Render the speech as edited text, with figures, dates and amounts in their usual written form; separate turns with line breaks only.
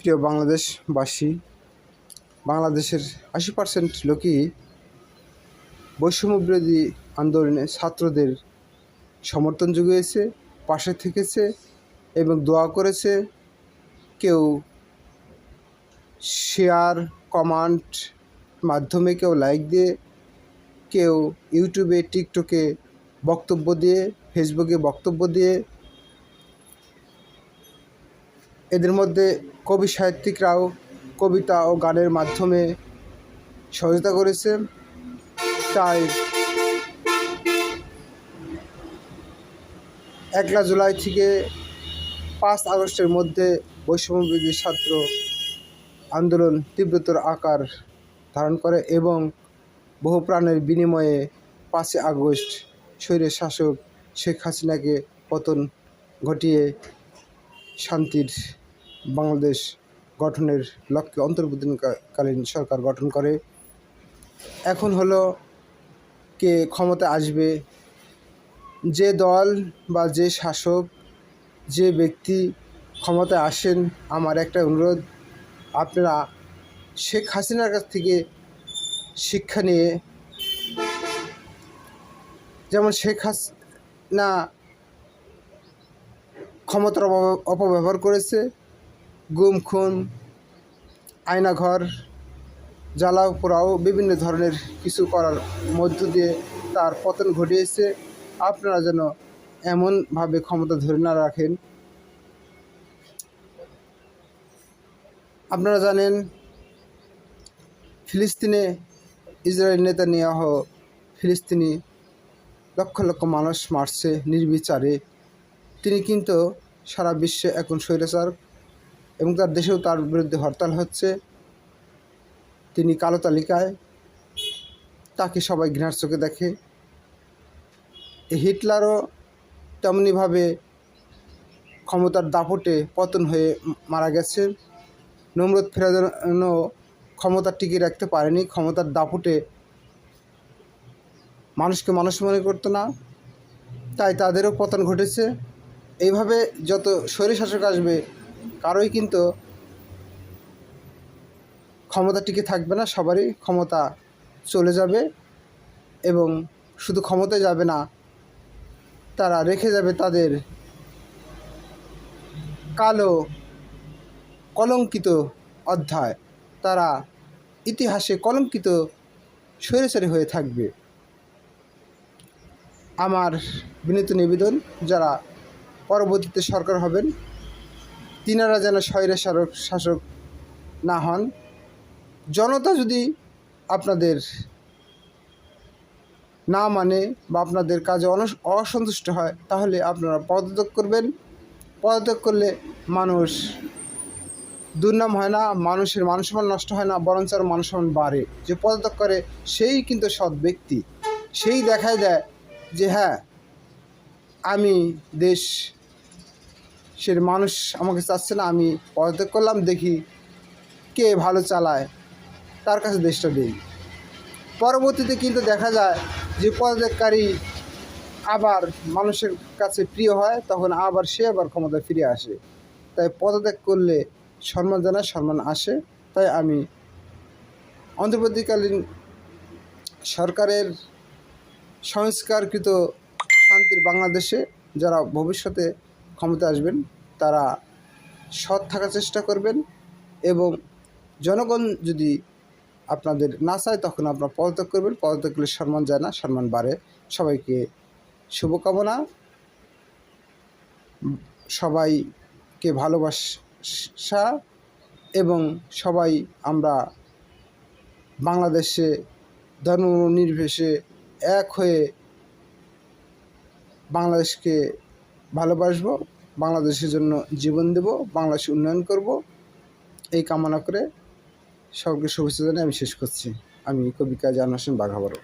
প্রিয় বাংলাদেশবাসী, বাংলাদেশের ৮০% লোকই বৈষম্যবিরোধী আন্দোলনে ছাত্রদের সমর্থন জুগিয়েছে, পাশে থেকেছে এবং দোয়া করেছে। কেউ শেয়ার, কমেন্ট মাধ্যমে, কেউ লাইক দিয়ে, কেউ ইউটিউবে, টিকটকে বক্তব্য দিয়ে, ফেসবুকে বক্তব্য দিয়ে। এদের মধ্যে কবি সাহিত্যিকরাও কবিতা ও গানের মাধ্যমে সহযোগিতা করেছে। তাই ১ জুলাই থেকে ৫ আগস্টের মধ্যে বৈষম্যবিরোধী ছাত্র আন্দোলন তীব্রতর আকার ধারণ করে এবং বহু প্রাণের বিনিময়ে ৫ই আগস্ট স্বৈরের শাসক শেখ হাসিনাকে পতন ঘটিয়ে শান্তির বাংলাদেশ গঠনের লক্ষ্যে অন্তর্বর্তীকালীন সরকার গঠন করে। এখন হলো কে ক্ষমতায় আসবে, যে দল বা যে শাসক, যে ব্যক্তি ক্ষমতায় আসেন, আমার একটা অনুরোধ, আপনারা শেখ হাসিনার কাছ থেকে শিক্ষা নিয়ে, যেমন শেখ হাসিনা ক্ষমতার অপব্যবহার করেছে, গুম খুন, আয়নাঘর জ্বালাও পোড়াও বিভিন্ন ধরনের কিছু করার মধ্য দিয়ে তার পতন ঘটিয়েছে। আপনারা যেন এমনভাবে ক্ষমতা ধরে না রাখেন। আপনারা জানেন, ফিলিস্তিনে ইসরায়েল নেতানিয়াহু ফিলিস্তিনি লক্ষ লক্ষ মানুষ মারছে নির্বিচারে। তিনি কিন্তু সারা বিশ্বে এখন স্বৈরাচার এবং তার দেশেও তার বিরুদ্ধে হরতাল হচ্ছে। তিনি কালো তালিকায়, তাকে সবাই ঘৃণার চোখে দেখে। হিটলারও তেমনিভাবে ক্ষমতার দাপটে পতন হয়ে মারা গেছে। নমরুদ ফেরাউনও ক্ষমতা টিকিয়ে রাখতে পারেনি, ক্ষমতার দাপটে মানুষকে মানুষ মনে করতো না, তাই তাদেরও পতন ঘটেছে। এইভাবে যত স্বৈরশাসক আসবে, কারোই কিন্তু ক্ষমতা টিকে থাকবে না, সবারই ক্ষমতা চলে যাবে। এবং শুধু ক্ষমতায় যাবে না, তারা রেখে যাবে তাদের কালো কলঙ্কিত অধ্যায়। তারা ইতিহাসে কলঙ্কিত স্বৈরাচারী হয়ে থাকবে। আমার বিনীত নিবেদন, যারা পরবর্তীতে সরকার হবেন, তিনারা যেন শাসক না হন। জনতা যদি আপনাদের না মানে বা আপনাদের কাজে অসন্তুষ্ট হয়, তাহলে আপনারা পদত্যাগ করবেন। পদত্যাগ করলে মানুষ দুর্নাম হয় না, মানুষের মানসম্মান নষ্ট হয় না, বরঞ্চ আরও মানসম্মান বাড়ে। যে পদত্যাগ করে সেই কিন্তু সৎ ব্যক্তি, সেই দেখায় দেয় যে হ্যাঁ, আমি দেশের মানুষ আমাকে চাচ্ছে না, আমি পদত্যাগ করলাম, দেখি কে ভালো চালায়, তার কাছে দেশটা দিই। পরবর্তীতে কিন্তু দেখা যায় যে পদত্যাগকারী আবার মানুষের কাছে প্রিয় হয়, তখন আবার সে ক্ষমতায় ফিরে আসে। তাই পদত্যাগ করলে সম্মান জানায়, সম্মান আসে। তাই আমি অন্তর্বর্তীকালীন সরকারের সংস্কারকৃত শান্তির বাংলাদেশে যারা ভবিষ্যতে ক্ষমতা আসবেন, তারা সৎ থাকার চেষ্টা করবেন এবং জনগণ যদি আপনাদের না চায়, তখন আপনারা পদত্যাগ করবেন। পদত্যাগ করলে সম্মান যায় না, সম্মান বাড়ে। সবাইকে শুভকামনা, সবাইকে ভালোবাসা এবং সবাই আমরা বাংলাদেশে ধর্ম নির্বিশেষে এক হয়ে বাংলাদেশকে ভালোবাসব, বাংলাদেশের জন্য জীবন দেব, বাংলাদেশ উন্নয়ন করব, এই কামনা করে সকলকে শুভেচ্ছা জানিয়ে আমি শেষ করছি। আমি কবি কাজী আনোয়ার হোসেন বাঘাবাড়ো।